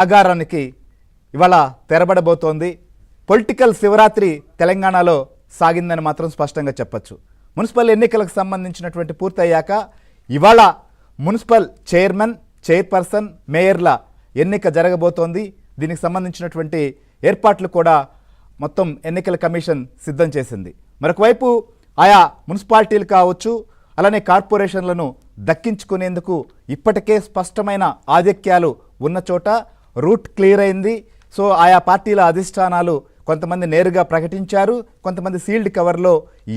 ఆగారానికి ఇవాళ తెరబడబోతోంది. పొలిటికల్ శివరాత్రి తెలంగాణలో సాగిందని మాత్రం స్పష్టంగా చెప్పొచ్చు. మున్సిపల్ ఎన్నికలకు సంబంధించినటువంటి పూర్తయ్యాక ఇవాళ మున్సిపల్ చైర్మన్, చైర్పర్సన్, మేయర్ల ఎన్నిక జరగబోతోంది. దీనికి సంబంధించినటువంటి ఏర్పాట్లు కూడా మొత్తం ఎన్నికల కమిషన్ సిద్ధం చేసింది. మరొకవైపు ఆయా మున్సిపాలిటీలు కావచ్చు, అలానే కార్పొరేషన్లను దక్కించుకునేందుకు ఇప్పటికే స్పష్టమైన ఆధిక్యాలు ఉన్న చోట రూట్ క్లియర్ అయింది. సో ఆయా పార్టీల అధిష్టానాలు కొంతమంది నేరుగా ప్రకటించారు, కొంతమంది సీల్డ్ కవర్లో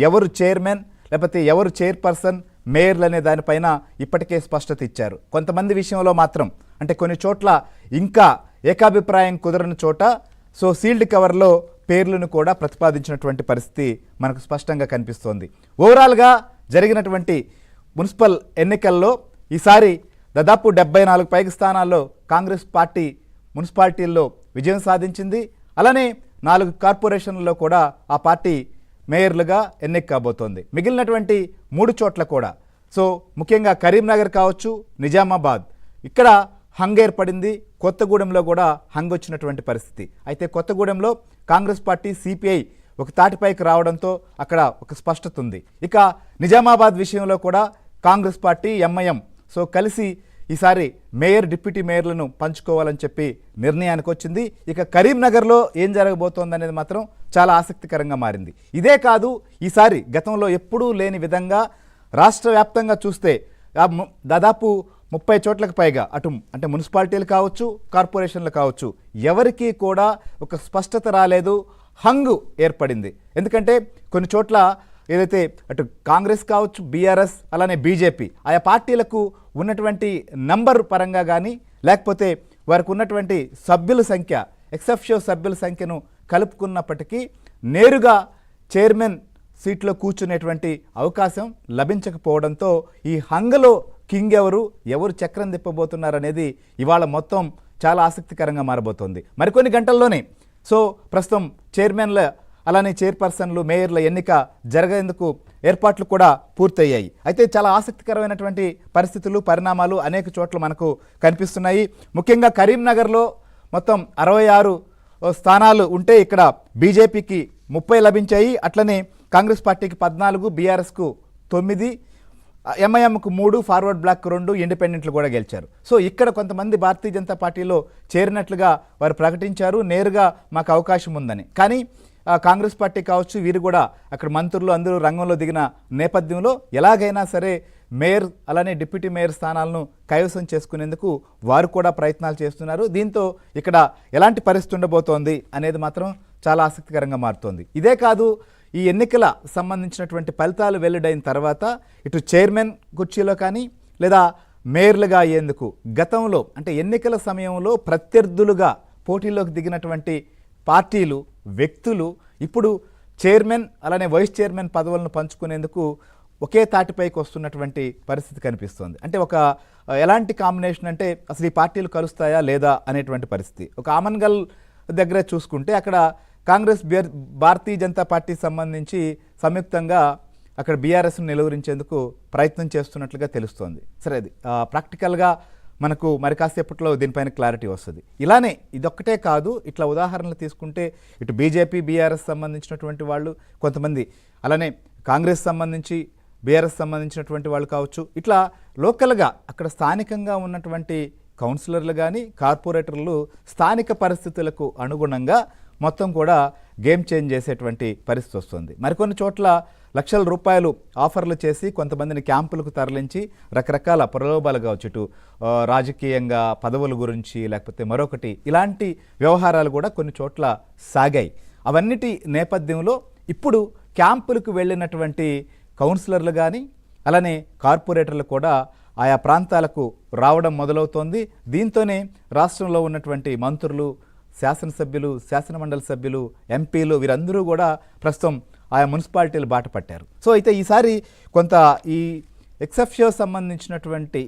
ఎవరు చైర్మన్ లేకపోతే ఎవరు చైర్పర్సన్, మేయర్లు అనే దానిపైన ఇప్పటికే స్పష్టత ఇచ్చారు. కొంతమంది విషయంలో మాత్రం అంటే కొన్ని చోట్ల ఇంకా ఏకాభిప్రాయం కుదరని చోట సో సీల్డ్ కవర్లో పేర్లను కూడా ప్రతిపాదించినటువంటి పరిస్థితి మనకు స్పష్టంగా కనిపిస్తోంది. ఓవరాల్గా జరిగినటువంటి మున్సిపల్ ఎన్నికల్లో ఈసారి దాదాపు 74 పైగా స్థానాల్లో కాంగ్రెస్ పార్టీ మున్సిపాలిటీల్లో విజయం సాధించింది. అలానే 4 కార్పొరేషన్లలో కూడా ఆ పార్టీ మేయర్లుగా ఎన్నిక కాబోతోంది. మిగిలినటువంటి 3 చోట్ల కూడా సో ముఖ్యంగా కరీంనగర్ కావచ్చు, నిజామాబాద్ ఇక్కడ హంగ్ ఏర్పడింది. కొత్తగూడెంలో కూడా హంగ్ వచ్చినటువంటి పరిస్థితి. అయితే కొత్తగూడెంలో కాంగ్రెస్ పార్టీ, సిపిఐ ఒక తాటిపైకి రావడంతో అక్కడ ఒక స్పష్టత ఉంది. ఇక నిజామాబాద్ విషయంలో కూడా కాంగ్రెస్ పార్టీ, ఎంఐఎం సో కలిసి ఈసారి మేయర్, డిప్యూటీ మేయర్లను పంచుకోవాలని చెప్పి నిర్ణయానికి వచ్చింది. ఇక కరీంనగర్లో ఏం జరగబోతోంది అనేది మాత్రం చాలా ఆసక్తికరంగా మారింది. ఇదే కాదు, ఈసారి గతంలో ఎప్పుడూ లేని విధంగా రాష్ట్ర వ్యాప్తంగా చూస్తే దాదాపు 30 చోట్లకు పైగా అటు అంటే మున్సిపాలిటీలు కావచ్చు, కార్పొరేషన్లు కావచ్చు, ఎవరికీ కూడా ఒక స్పష్టత రాలేదు. హంగు ఏర్పడింది. ఎందుకంటే కొన్ని చోట్ల ఏదైతే అటు కాంగ్రెస్ కావచ్చు, బీఆర్ఎస్ అలానే బీజేపీ ఆయా పార్టీలకు ఉన్నటువంటి నంబర్ పరంగా కానీ లేకపోతే వారికి ఉన్నటువంటి సభ్యుల సంఖ్య, ఎక్సెప్షియో సభ్యుల సంఖ్యను కలుపుకున్నప్పటికీ నేరుగా చైర్మన్ సీట్లో కూర్చునేటువంటి అవకాశం లభించకపోవడంతో ఈ హంగలో కింగ్ ఎవరు చక్రం తిప్పబోతున్నారనేది ఇవాళ మొత్తం చాలా ఆసక్తికరంగా మారబోతోంది. మరికొన్ని గంటల్లోనే సో ప్రస్తుతం చైర్మన్ల అలానే చైర్పర్సన్లు, మేయర్ల ఎన్నిక జరగేందుకు ఏర్పాట్లు కూడా పూర్తయ్యాయి. అయితే చాలా ఆసక్తికరమైనటువంటి పరిస్థితులు, పరిణామాలు అనేక చోట్ల మనకు కనిపిస్తున్నాయి. ముఖ్యంగా కరీంనగర్లో మొత్తం 66 స్థానాలు ఉంటే ఇక్కడ బీజేపీకి 30 లభించాయి. అట్లనే కాంగ్రెస్ పార్టీకి 14, బీఆర్ఎస్కు 9, ఎంఐఎంకు 3, ఫార్వర్డ్ బ్లాక్ 2, ఇండిపెండెంట్లు కూడా గెలిచారు. సో ఇక్కడ కొంతమంది భారతీయ జనతా పార్టీలో చేరినట్లుగా వారు ప్రకటించారు, నేరుగా మాకు అవకాశం ఉందని. కానీ కాంగ్రెస్ పార్టీ కావచ్చు, వీరు కూడా అక్కడ మంత్రులు అందరూ రంగంలో దిగిన నేపథ్యంలో ఎలాగైనా సరే మేయర్ అలానే డిప్యూటీ మేయర్ స్థానాలను కైవసం చేసుకునేందుకు వారు కూడా ప్రయత్నాలు చేస్తున్నారు. దీంతో ఇక్కడ ఎలాంటి పరిస్థితి ఉండబోతోంది అనేది మాత్రం చాలా ఆసక్తికరంగా మారుతోంది. ఇదే కాదు, ఈ ఎన్నికల సంబంధించినటువంటి ఫలితాలు వెల్లడైన తర్వాత ఇటు చైర్మన్ కుర్చీలో కానీ లేదా మేయర్లుగా అయ్యేందుకు గతంలో అంటే ఎన్నికల సమయంలో ప్రత్యర్థులుగా పోటీలోకి దిగినటువంటి పార్టీలు, వ్యక్తులు ఇప్పుడు చైర్మన్ అలానే వైస్ చైర్మన్ పదవులను పంచుకునేందుకు ఒకే తాటిపైకి వస్తున్నటువంటి పరిస్థితి కనిపిస్తోంది. అంటే ఒక ఎలాంటి కాంబినేషన్ అంటే అసలు ఈ పార్టీలు కలుస్తాయా లేదా అనేటువంటి పరిస్థితి. ఒక ఆమన్గల్ దగ్గర చూసుకుంటే అక్కడ కాంగ్రెస్, భారతీయ జనతా పార్టీ సంబంధించి సంయుక్తంగా అక్కడ బీఆర్ఎస్ను నిలువరించేందుకు ప్రయత్నం చేస్తున్నట్లుగా తెలుస్తోంది. సరే, అది ప్రాక్టికల్గా మనకు మరి కాసేపట్లో దీనిపైన క్లారిటీ వస్తుంది. ఇలానే ఇదొక్కటే కాదు, ఇట్లా ఉదాహరణలు తీసుకుంటే ఇటు బీజేపీ, బీఆర్ఎస్ సంబంధించినటువంటి వాళ్ళు కొంతమంది, అలానే కాంగ్రెస్ సంబంధించి బీఆర్ఎస్ సంబంధించినటువంటి వాళ్ళు కావచ్చు, ఇట్లా లోకల్గా అక్కడ స్థానికంగా ఉన్నటువంటి కౌన్సిలర్లు కానీ కార్పొరేటర్లు స్థానిక పరిస్థితులకు అనుగుణంగా మొత్తం కూడా గేమ్ చేంజ్ చేసేటువంటి పరిస్థితి వస్తుంది. మరికొన్ని చోట్ల లక్షల రూపాయలు ఆఫర్లు చేసి కొంతమందిని క్యాంపులకు తరలించి రకరకాల ప్రలోభాలు కావచ్చు, ఇటు రాజకీయంగా పదవుల గురించి లేకపోతే మరొకటి, ఇలాంటి వ్యవహారాలు కూడా కొన్ని చోట్ల సాగాయి. అవన్నిటి నేపథ్యంలో ఇప్పుడు క్యాంపులకు వెళ్ళినటువంటి కౌన్సిలర్లు కానీ అలానే కార్పొరేటర్లు కూడా ఆయా ప్రాంతాలకు రావడం మొదలవుతోంది. దీంతోనే రాష్ట్రంలో ఉన్నటువంటి మంత్రులు, శాసనసభ్యులు, శాసనమండలి సభ్యులు, ఎంపీలు వీరందరూ కూడా ప్రస్తుతం ఆయా మున్సిపాలిటీలు బాట పట్టారు. సో అయితే ఈసారి కొంత ఈ ఎక్సెప్షియో సంబంధించినటువంటి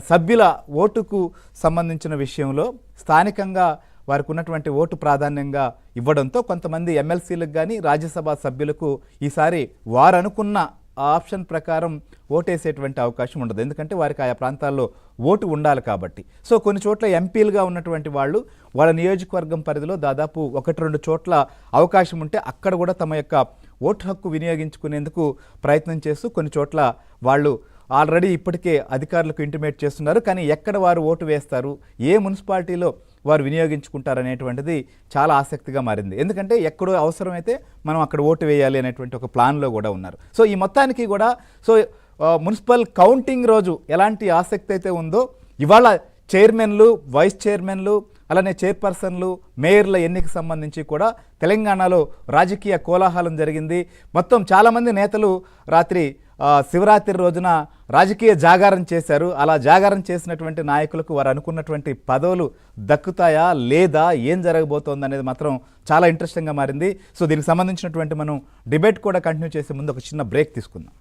సభ్యుల ఓటుకు సంబంధించిన విషయంలో స్థానికంగా వారికి ఉన్నటువంటి ఓటు ప్రాధాన్యంగా ఇవ్వడంతో కొంతమంది ఎమ్మెల్సీలకు కానీ రాజ్యసభ సభ్యులకు ఈసారి వారు అనుకున్న ఆ ఆప్షన్ ప్రకారం ఓటేసేటువంటి అవకాశం ఉండదు. ఎందుకంటే వారికి ఆయా ప్రాంతాల్లో ఓటు ఉండాలి కాబట్టి. సో కొన్ని చోట్ల ఎంపీలుగా ఉన్నటువంటి వాళ్ళు వాళ్ళ నియోజకవర్గం పరిధిలో దాదాపు 1-2 చోట్ల అవకాశం ఉంటే అక్కడ కూడా తమ యొక్క ఓటు హక్కు వినియోగించుకునేందుకు ప్రయత్నం చేస్తూ కొన్ని చోట్ల వాళ్ళు ఆల్రెడీ ఇప్పటికే అధికారులకు ఇంటిమేట్ చేస్తున్నారు. కానీ ఎక్కడ వారు ఓటు వేస్తారు, ఏ మున్సిపాలిటీలో వారు వినియోగించుకుంటారు అనేటువంటిది చాలా ఆసక్తిగా మారింది. ఎందుకంటే ఎక్కడో అవసరమైతే మనం అక్కడ ఓటు వేయాలి అనేటువంటి ఒక ప్లాన్లో కూడా ఉన్నారు. సో ఈ మొత్తానికి కూడా మున్సిపల్ కౌంటింగ్ రోజు ఎలాంటి ఆసక్తి అయితే ఉందో ఇవాళ చైర్మన్లు, వైస్ చైర్మన్లు, అలానే చైర్పర్సన్లు, మేయర్ల ఎన్నిక సంబంధించి కూడా తెలంగాణలో రాజకీయ కోలాహలం జరిగింది. మొత్తం చాలామంది నేతలు రాత్రి శివరాత్రి రోజున రాజకీయ జాగారం చేశారు. అలా జాగారం చేసినటువంటి నాయకులకు వారు అనుకున్నటువంటి పదవులు దక్కుతాయా లేదా, ఏం జరగబోతోంది అనేది మాత్రం చాలా ఇంట్రెస్టింగ్గా మారింది. సో దీనికి సంబంధించినటువంటి మనం డిబేట్ కూడా కంటిన్యూ చేసే ముందు ఒక చిన్న బ్రేక్ తీసుకుందాం.